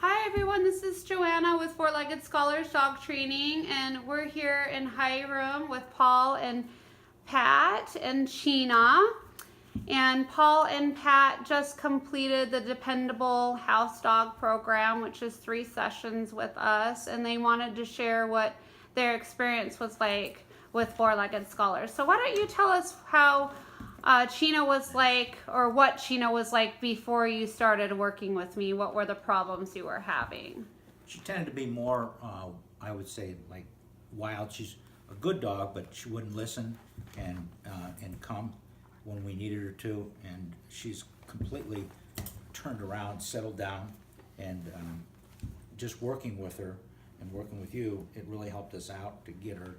Hi everyone, this is Joanna with Four-Legged Scholars Dog Training, and we're here in Hiram with Paul and Pat and Sheena. And Paul and Pat just completed the Dependable House Dog program, which is 3 sessions with us, and they wanted to share what their experience was like with Four-Legged Scholars. So why don't you tell us how Sheena was like, or what Sheena was like before you started working with me? What were the problems you were having? She tended to be more, I would say, like wild. She's a good dog, but she wouldn't listen and come when we needed her to. And she's completely turned around, settled down, and just working with her and working with you, it really helped us out to get her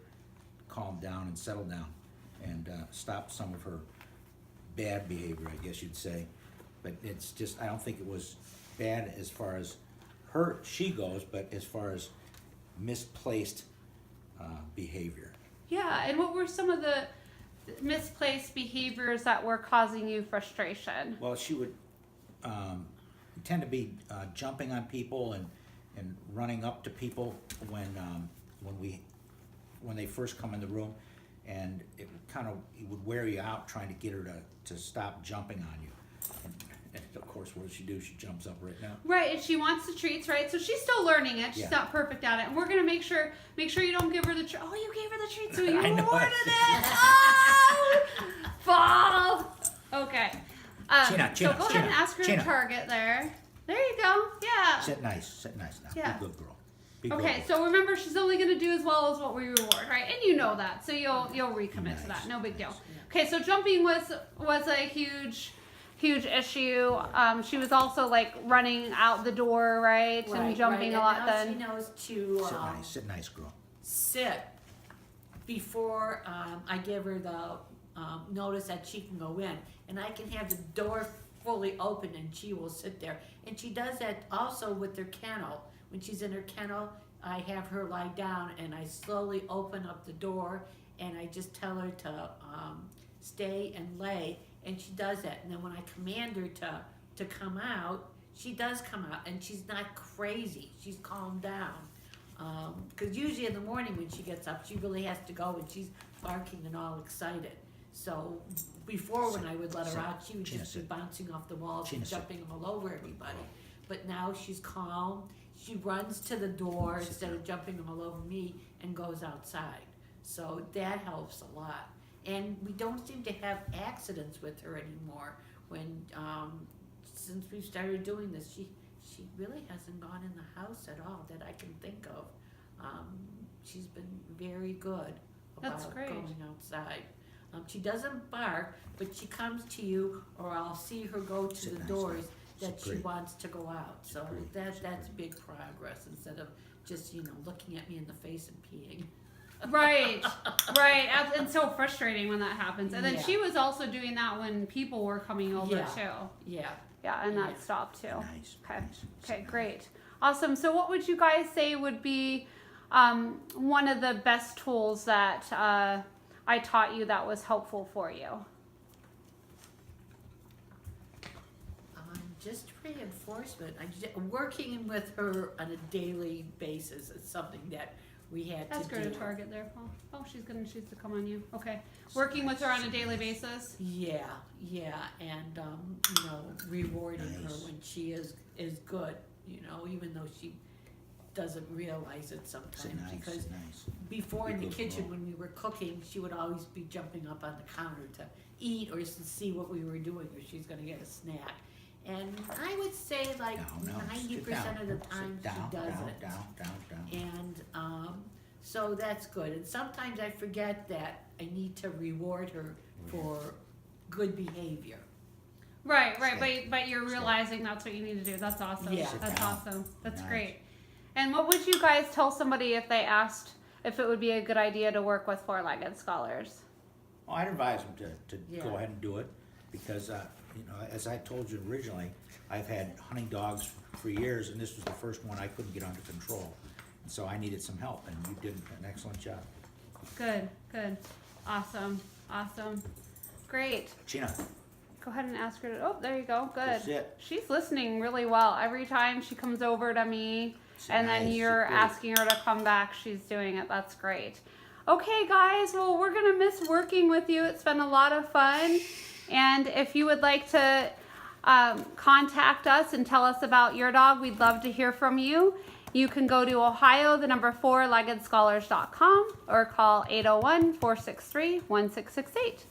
calmed down and settled down and stop some of her bad behavior, I guess you'd say. But it's just, I don't think it was bad as far as she goes, but as far as misplaced behavior. Yeah, and what were some of the misplaced behaviors that were causing you frustration? Well, she would tend to be jumping on people and running up to people when they first come in the room, and it would wear you out trying to get her to stop jumping on you. And of course, what does she do? She jumps up right now. Right, and she wants the treats, right? So she's still learning it. She's not perfect at it, and we're gonna make sure you don't give her the treat. Oh, you gave her the treat, so you awarded it. Oh, fall. Okay. So go ahead and ask her to target there. There you go. Yeah. Sit nice now. Yeah. Be a good girl. Okay, so remember, she's only going to do as well as what we reward, right? And you know that, so you'll recommit to that. No big deal. Okay, so jumping was a huge issue. She was also like running out the door, right? And jumping a lot. Then she knows to sit nice, girl. Sit before I give her the notice that she can go in, and I can have the door fully open, and she will sit there. And she does that also with her kennel. When she's in her kennel, I have her lie down, and I slowly open up the door, and I just tell her to stay and lay, and she does that. And then when I command her to come out, she does come out, and she's not crazy. She's calmed down. Because usually in the morning when she gets up, she really has to go, and she's barking and all excited. So before, when I would let her out, she would just be bouncing off the walls and jumping all over everybody. But now she's calm. She runs to the door instead of jumping all over me and goes outside. So that helps a lot. And we don't seem to have accidents with her anymore. When since we've started doing this, she really hasn't gone in the house at all that I can think of. She's been very good about going outside. She doesn't bark, but she comes to you, or I'll see her go to the doors that she wants to go out. So that's big progress, instead of just looking at me in the face and peeing. Right. And so frustrating when that happens. And then she was also doing that when people were coming over too. Yeah, and that stopped too. Nice. Okay, great. Awesome. So what would you guys say would be one of the best tools that I taught you that was helpful for you? Just reinforcement. Working with her on a daily basis is something that we had to do. That's good to target there, Paul. Oh, she's going to choose to come on you. Okay. Working with her on a daily basis? Yeah. And, rewarding her when she is good, even though she doesn't realize it sometimes. Because before in the kitchen when we were cooking, she would always be jumping up on the counter to eat or to see what we were doing, or she's going to get a snack. And I would say like 90% of the time she does it. And so that's good. And sometimes I forget that I need to reward her for good behavior. Right. But you're realizing that's what you need to do. That's awesome. Yeah. That's awesome. That's great. And what would you guys tell somebody if they asked if it would be a good idea to work with Four-Legged Scholars? Well, I'd advise them to go ahead and do it, because as I told you originally, I've had hunting dogs for years, and this was the first one I couldn't get under control. And so I needed some help, and you did an excellent job. Good. Awesome. Great. Sheena, Go ahead and ask her to, oh, there you go, good. Sit. She's listening really well. Every time she comes over to me and then Nice, you're good. asking her to come back, she's doing it. That's great. Okay, guys, well, we're gonna miss working with you. It's been a lot of fun. And if you would like to contact us and tell us about your dog, we'd love to hear from you. You can go to Ohio, the number 4, leggedscholars.com or call 801-463-1668.